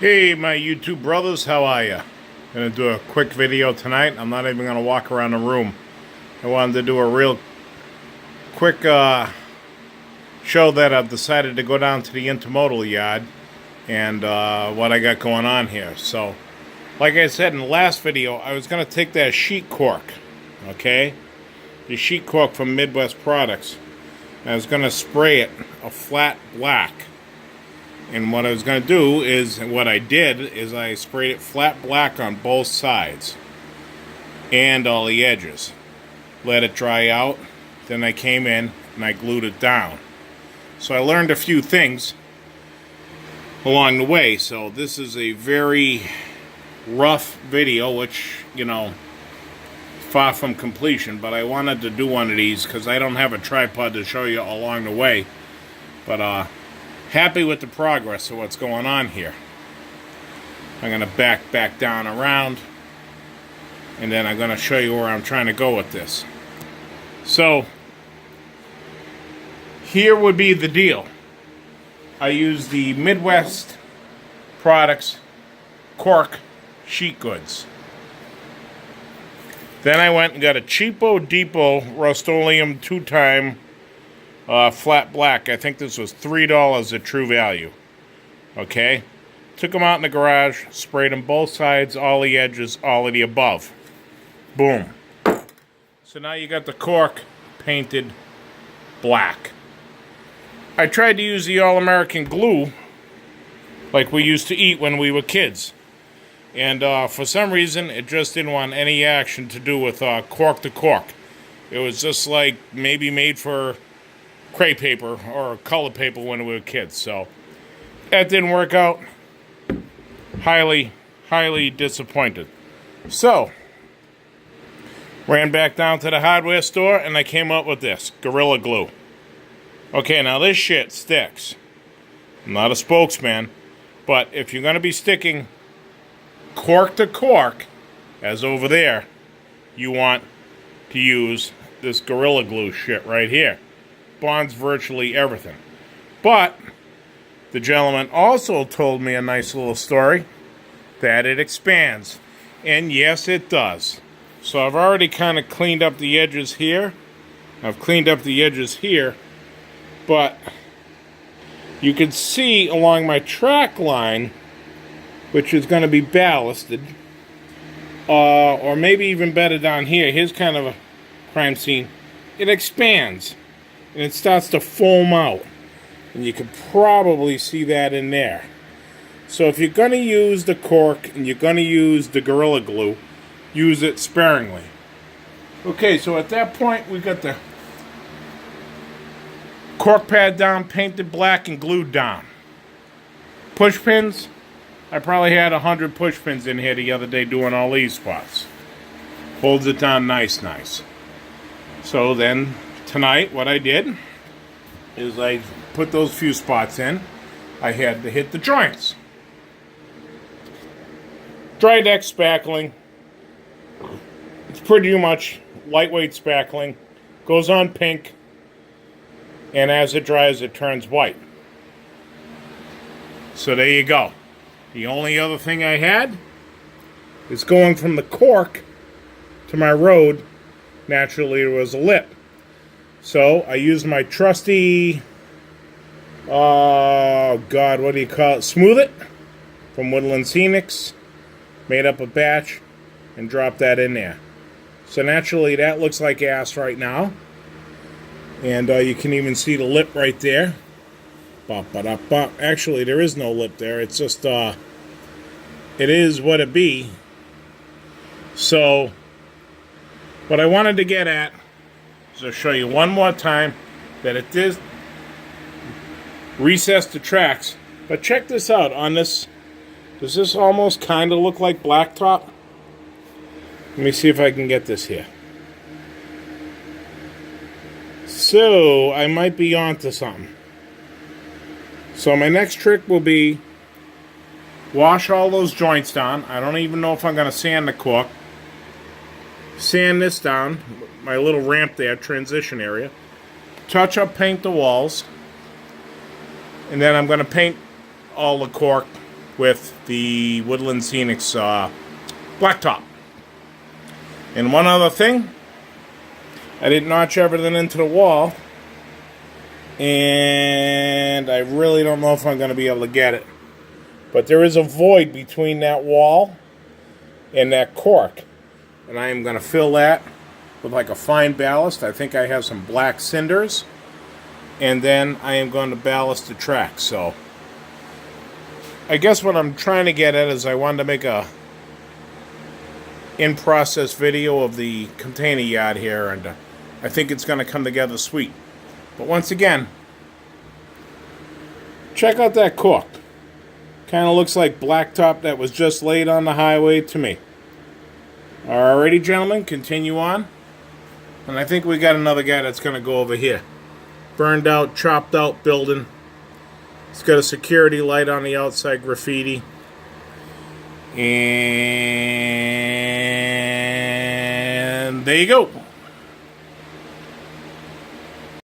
Hey my YouTube brothers, how are ya? Gonna do a quick video tonight. I'm not even gonna walk around the room. I wanted to do a real quick show that I've decided to go down to the intermodal yard and what I got going on here. So, like I said in the last video, I was gonna take that sheet cork, okay? The sheet cork from Midwest Products. I was gonna spray it a flat black. And what I was going to do is, what I did, is I sprayed it flat black on both sides. And all the edges. Let it dry out. Then I came in and I glued it down. So I learned a few things along the way. So this is a very rough video, which, you know, far from completion. But I wanted to do one of these because I don't have a tripod to show you along the way. But, happy with the progress of what's going on here. I'm going to back down around, and then I'm going to show you where I'm trying to go with this. So, here would be the deal. I use the Midwest Products Cork sheet goods. Then I went and got a Cheapo Depot Rust-Oleum 2-time flat black. I think this was $3 at True Value. Okay? Took them out in the garage, sprayed them both sides, all the edges, all of the above. Boom. So now you got the cork painted black. I tried to use the All-American glue like we used to eat when we were kids. And for some reason, it just didn't want any action to do with cork to cork. It was just like maybe made for crepe paper or colored paper when we were kids. So that didn't work out. Highly disappointed. So ran back down to the hardware store and I came up with this Gorilla Glue. Okay, now this shit sticks. I'm not a spokesman, but if you're going to be sticking cork to cork, as over there, you want to use this Gorilla Glue shit right here. Bonds virtually everything. But the gentleman also told me a nice little story that it expands. And yes, it does. So I've already kind of cleaned up the edges here. I've cleaned up the edges here. But you can see along my track line, which is going to be ballasted, or maybe even better down here. Here's kind of a crime scene. It expands. And it starts to foam out. And you can probably see that in there. So if you're going to use the cork and you're going to use the Gorilla Glue, use it sparingly. Okay, so at that point, we got the cork pad down, painted black, and glued down. Push pins. I probably had 100 push pins in here the other day doing all these spots. Holds it down nice. So then, tonight, what I did is I put those few spots in. I had to hit the joints. Dry deck spackling. It's pretty much lightweight spackling. Goes on pink. And as it dries, it turns white. So there you go. The only other thing I had is going from the cork to my road. Naturally, there was a lip. So I used my trusty, what do you call it? Smooth It from Woodland Scenics. Made up a batch and dropped that in there. So naturally, that looks like ass right now. And you can even see the lip right there. Actually, there is no lip there. It's just, it is what it be. So, what I wanted to get at, so I'll show you one more time that it did recess the tracks. But check this out on this. Does this almost kind of look like blacktop? Let me see if I can get this here. So I might be onto something. So my next trick will be wash all those joints down. I don't even know if I'm going to sand the cork. Sand this down. My little ramp there, transition area. Touch up, paint the walls. And then I'm going to paint all the cork with the Woodland Scenics blacktop. And one other thing, I didn't notch everything into the wall, and I really don't know if I'm going to be able to get it. But there is a void between that wall and that cork, and I am going to fill that with like a fine ballast. I think I have some black cinders, and then I am going to ballast the track. So I guess what I'm trying to get at is I wanted to make a in-process video of the container yard here, and I think it's going to come together sweet. But once again, check out that cork. Kind of looks like blacktop that was just laid on the highway to me. Alrighty, gentlemen, continue on. And I think we got another guy that's going to go over here. Burned out, chopped out building. It's got a security light on the outside, graffiti. And there you go.